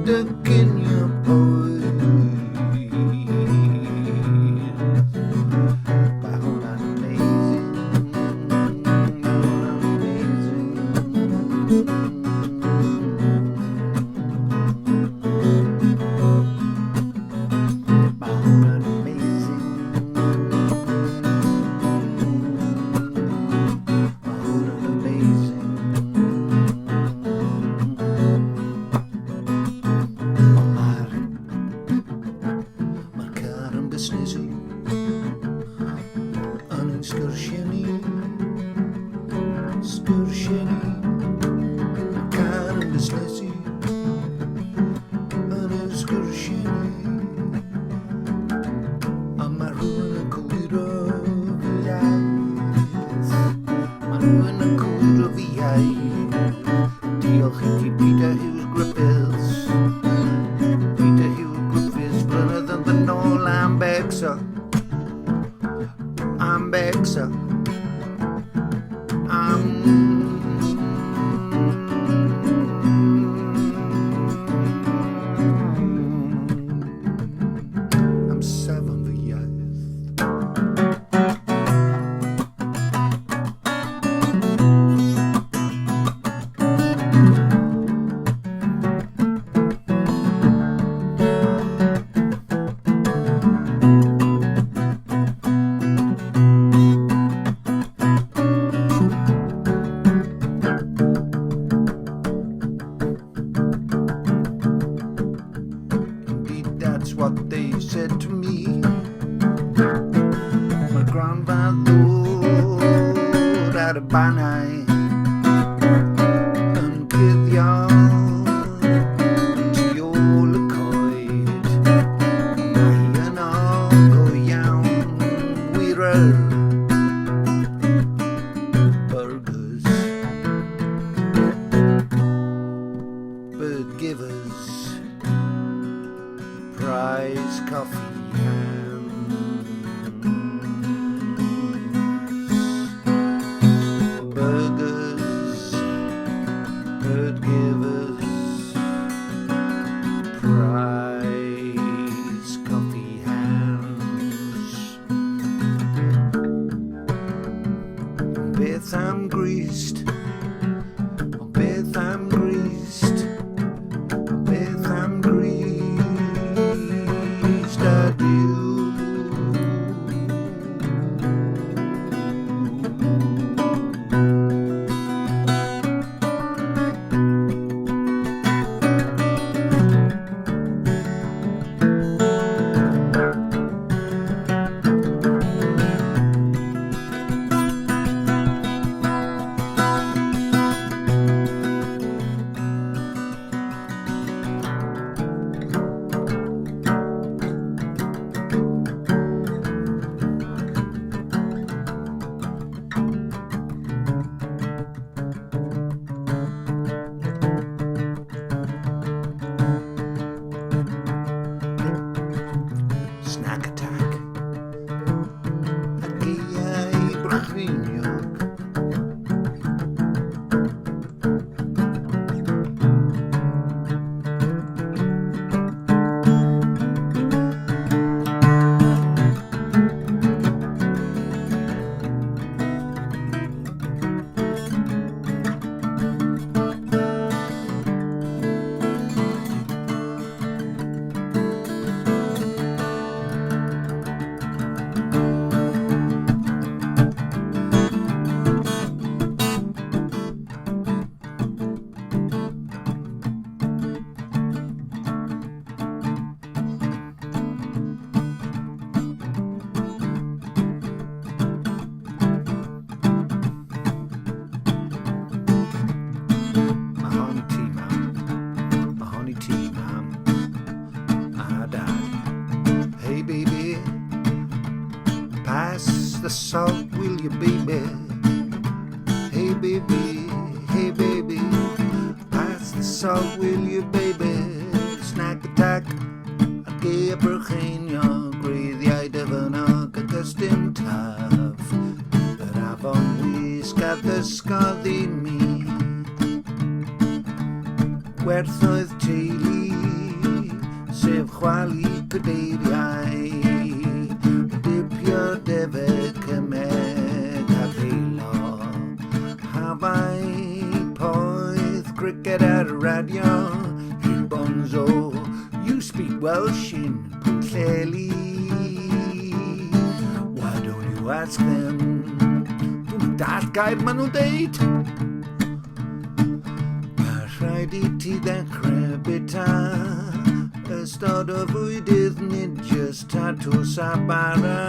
the Kenya boys. Diolch I ti Peter Hughes Griffiths. Peter Hughes Griffiths flynedd yn ddynol am becso. Am becso. I'm seven for years. That's what they said to me. My grandfather had a banai and cyddion to all y coed. Mae yno go iawn wirer burgers, bird givers, prize coffee hands, burgers, bird givers, prize coffee hands. Beth am greased, Beth am greased, Beth am greased at you. Snack attack. Defynnog. Pass the salt, will you, baby? Hey, baby, hey, baby. Pass the salt, will you, baby? Snack attack. Ac Byrfyfyr, cread Defynnog agus dim taf. Yr afon wisg a ddysgodd i mi. Werthoedd teulu Sef chwalu cadeiriau, dipio defyd cymeg a beilo. Hafau poeth cricket ar y radio, Hugh Bonzo, you speak Welsh in Pwllheli. Why don't you ask them? Dwi'n dall gair maen nhw'n deud. Mae rhaid I ti ddechrau bita ystod o fwydydd, nid just tatws a bara.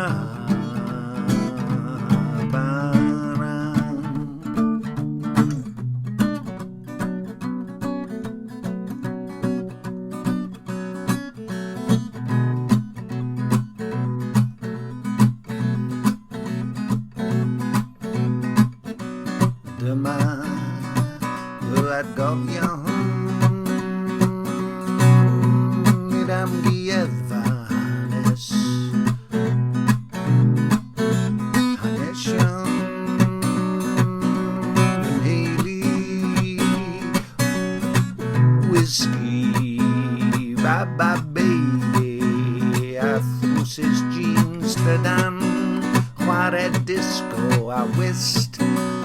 Dyma fy atgofion i'r amgueddfa hanes. Hanesion yn heili whisky, baba baby, a thrwsys jeans trydan, chwarae disco a whist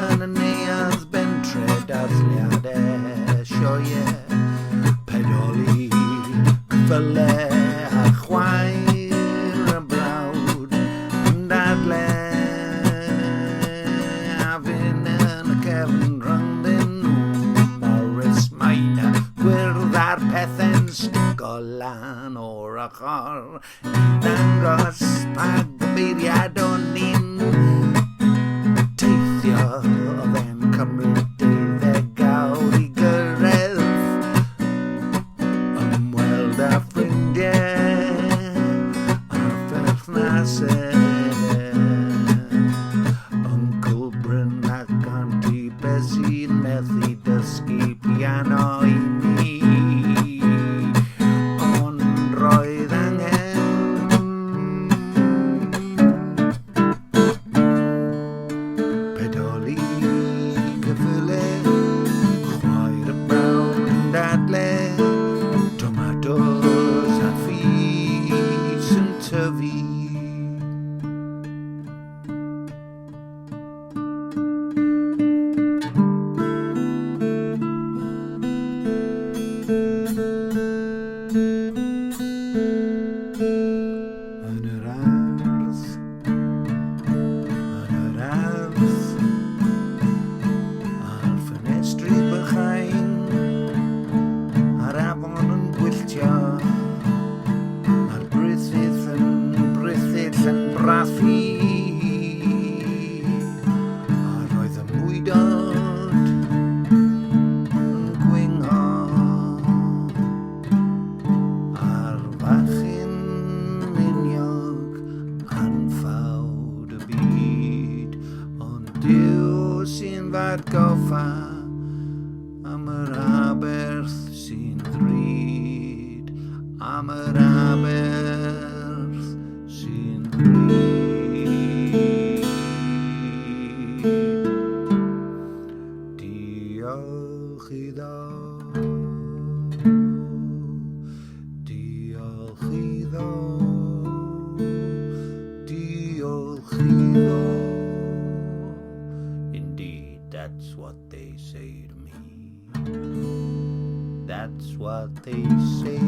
yn y neuadd bentre dathliadau sioie, pedoli, cyffyle a chwaer y brawd yn dadlau a fyn yn y cefn rhyngddyn nhw. Morris Minor, gwyrdd ar pethau'n stico lan o'r ochr, dangos pa gyfeiriad o'n ni'n teithio. Oedd cymryd deuddegawd I gyrraedd, ymweld â ffrindiau a perthnasau. Uncle Bryn ac Auntie Bessy'n methu dysgu piano I mi, ond roedd angen pedoli, cyffyle, chwaer y brawn yn dadlau, tomatos a ffis yn tyfu. Yn yr ardd, a'r ffenestri bychain, a'r afon yn gwylltio, a'r brythyll yn brathu, a roedd y mwydod yn gwingo, a'r fachyn miniog anffawd y byd, ond Duw sy'n fatgoffa am yr aberth sy'n ddrud, am yr aberth sy'n ddrud. Diolch iddo, diolch iddo, diolch iddo. Indeed, that's what they say to me. That's what they say.